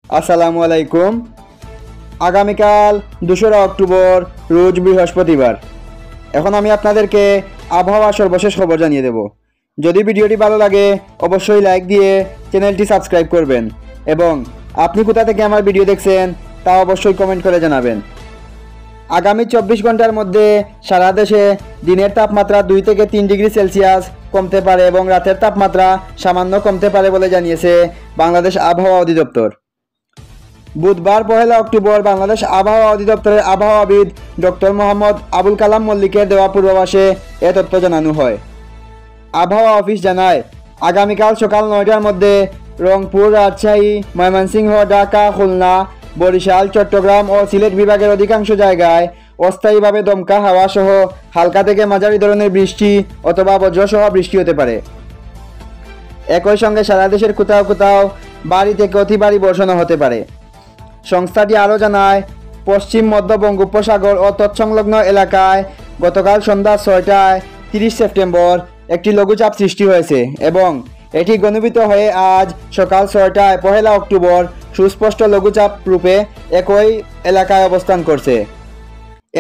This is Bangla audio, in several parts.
আসসালামু আলাইকুম। আগামীকাল 2রা অক্টোবর রোজ বৃহস্পতিবার। এখন আমি আপনাদেরকে আবহাওয়ার সর্বশেষ খবর জানিয়ে দেব। যদি ভিডিওটি ভালো লাগে অবশ্যই লাইক দিয়ে চ্যানেলটি সাবস্ক্রাইব করবেন এবং আপনি কোথা থেকে আমার ভিডিও দেখছেন তা অবশ্যই কমেন্ট করে জানাবেন। আগামী 24 ঘন্টার মধ্যে সারা দেশে দিনের তাপমাত্রা 2 থেকে 3 ডিগ্রি সেলসিয়াস কমতে পারে এবং রাতের তাপমাত্রা সামান্য কমতে পারে বলে জানিয়েছে বাংলাদেশ আবহাওয়া অধিদপ্তর। বুধবার 1 অক্টোবর বাংলাদেশ আবহাওয়া অধিদপ্তরের আবহাওয়াবিদ ডক্টর মোহাম্মদ আবুল কালাম মল্লিকের দেওয়া পূর্বাভাসে এ তথ্য জানানো হয়। আবহাওয়া অফিস জানায়, আগামীকাল সকাল 9টার মধ্যে রংপুর, রাজশাহী, ময়মনসিংহ, ঢাকা, খুলনা, বরিশাল, চট্টগ্রাম ও সিলেট বিভাগের অধিকাংশ জায়গায় অস্থায়ীভাবে দমকা হাওয়া সহ হালকা থেকে মাঝারি ধরনের বৃষ্টি অথবা বজ্রসহ বৃষ্টি হতে পারে। একই সঙ্গে সারা দেশের কোথাও কোথাও ভারী থেকে অতি ভারী বর্ষণও হতে পারে। সংস্থাটি আরও জানায়, পশ্চিম মধ্য বঙ্গোপসাগর ও তৎসংলগ্ন এলাকায় গতকাল সন্ধ্যা 6টায় 30 সেপ্টেম্বর একটি লঘুচাপ সৃষ্টি হয়েছে এবং এটি ঘনীভূত হয়ে আজ সকাল 6টায় 1 অক্টোবর সুস্পষ্ট লঘুচাপ রূপে একই এলাকায় অবস্থান করছে।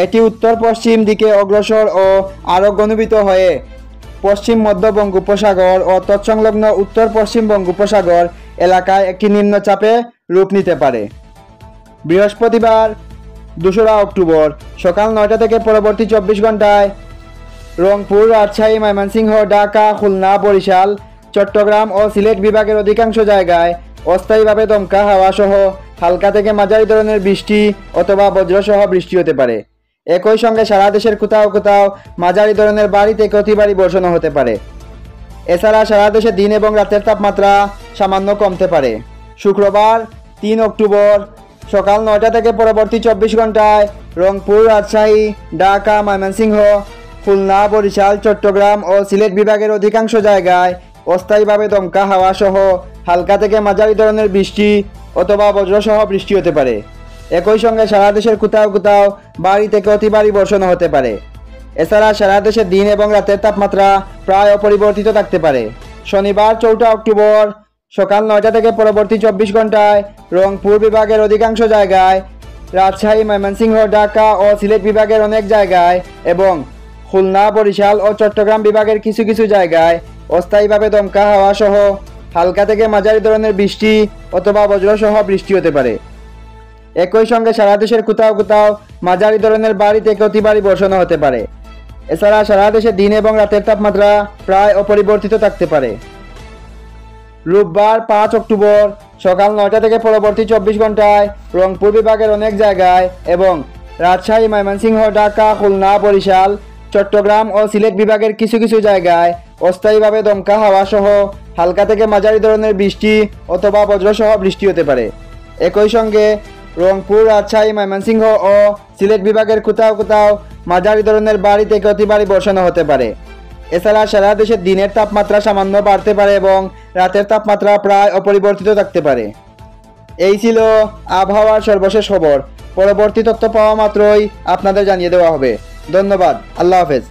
এটি উত্তর পশ্চিম দিকে অগ্রসর ও আরও ঘনীভূত হয়ে পশ্চিম মধ্য বঙ্গোপসাগর ও তৎসংলগ্ন উত্তর পশ্চিম বঙ্গোপসাগর এলাকায় একটি নিম্নচাপে রূপ নিতে পারে। বৃহস্পতিবার 2রা অক্টোবর সকাল 9টা থেকে পরবর্তী 24 ঘন্টায় রংপুর, রাজশাহী, ময়মনসিংহ, ঢাকা, খুলনা, বরিশাল, চট্টগ্রাম ও সিলেট বিভাগের অধিকাংশ জায়গায় অস্থায়ীভাবে দমকা হাওয়া সহ হালকা থেকে মাঝারি ধরনের বৃষ্টি অথবা বজ্রসহ বৃষ্টি হতে পারে। একই সঙ্গে সারা দেশের কোথাও কোথাও মাঝারি ধরনের ভারী থেকে অতি ভারী বর্ষণও হতে পারে। এছাড়া সারা দেশে দিন এবং রাতের তাপমাত্রা সামান্য কমতে পারে। শুক্রবার 3 অক্টোবর সকাল 9টা থেকে পরবর্তী 24 ঘন্টায় রংপুর, রাজশাহী, ঢাকা, ময়মনসিংহ, খুলনা, বরিশাল, চট্টগ্রাম ও সিলেট বিভাগের অধিকাংশ জায়গায় অস্থায়ীভাবে দমকা হাওয়া সহ হালকা থেকে মাঝারি ধরনের বৃষ্টি অথবা বজ্রসহ বৃষ্টি হতে পারে। একই সঙ্গে সারা দেশের কোথাও কোথাও ভারী থেকে অতি ভারী বর্ষণও হতে পারে। এছাড়া সারা দেশে দিন এবং রাতের তাপমাত্রা প্রায় অপরিবর্তিত থাকতে পারে। শনিবার 4 অক্টোবর সকাল 9টা থেকে পরবর্তী 24 ঘন্টায় রংপুর বিভাগের অধিকাংশ জায়গায়, রাজশাহী, ময়মনসিংহ, ঢাকা ও সিলেট বিভাগের অনেক জায়গায় এবং খুলনা, বরিশাল ও চট্টগ্রাম বিভাগের কিছু কিছু জায়গায় অস্থায়ীভাবে দমকা হাওয়া সহ হালকা থেকে মাঝারি ধরনের বৃষ্টি অথবা বজ্রসহ বৃষ্টি হতে পারে। একই সঙ্গে সারা দেশের কোথাও কোথাও মাঝারি ধরনের ভারী থেকে অতি ভারী বর্ষণও হতে পারে। এছাড়া সারা দেশে দিন এবং রাতের তাপমাত্রা প্রায় অপরিবর্তিত থাকতে পারে। রোববার 5 অক্টোবর সকাল 9টা থেকে পরবর্তী 24 ঘন্টায় রংপুর বিভাগের অনেক জায়গায় এবং রাজশাহী, ময়মনসিংহ, ঢাকা, খুলনা, বরিশাল, চট্টগ্রাম ও সিলেট বিভাগের কিছু কিছু জায়গায় অস্থায়ীভাবে দমকা হাওয়া সহ হালকা থেকে মাঝারি ধরনের বৃষ্টি অথবা বজ্রসহ বৃষ্টি হতে পারে। একই সঙ্গে রংপুর, রাজশাহী, ময়মনসিংহ ও সিলেট বিভাগের কোথাও কোথাও মাঝারি ধরনের ভারী থেকে অতি ভারী বর্ষণও হতে পারে। এছাড়া সারা দেশে দিনের তাপমাত্রা সামান্য বাড়তে পারে এবং রাতের তাপমাত্রা প্রায় অপরিবর্তিত থাকতে পারে। এই ছিল আবহাওয়ার সর্বশেষ খবর। পরবর্তী তথ্য পাওয়া মাত্রই আপনাদের জানিয়ে দেওয়া হবে। ধন্যবাদ। আল্লাহ হাফেজ।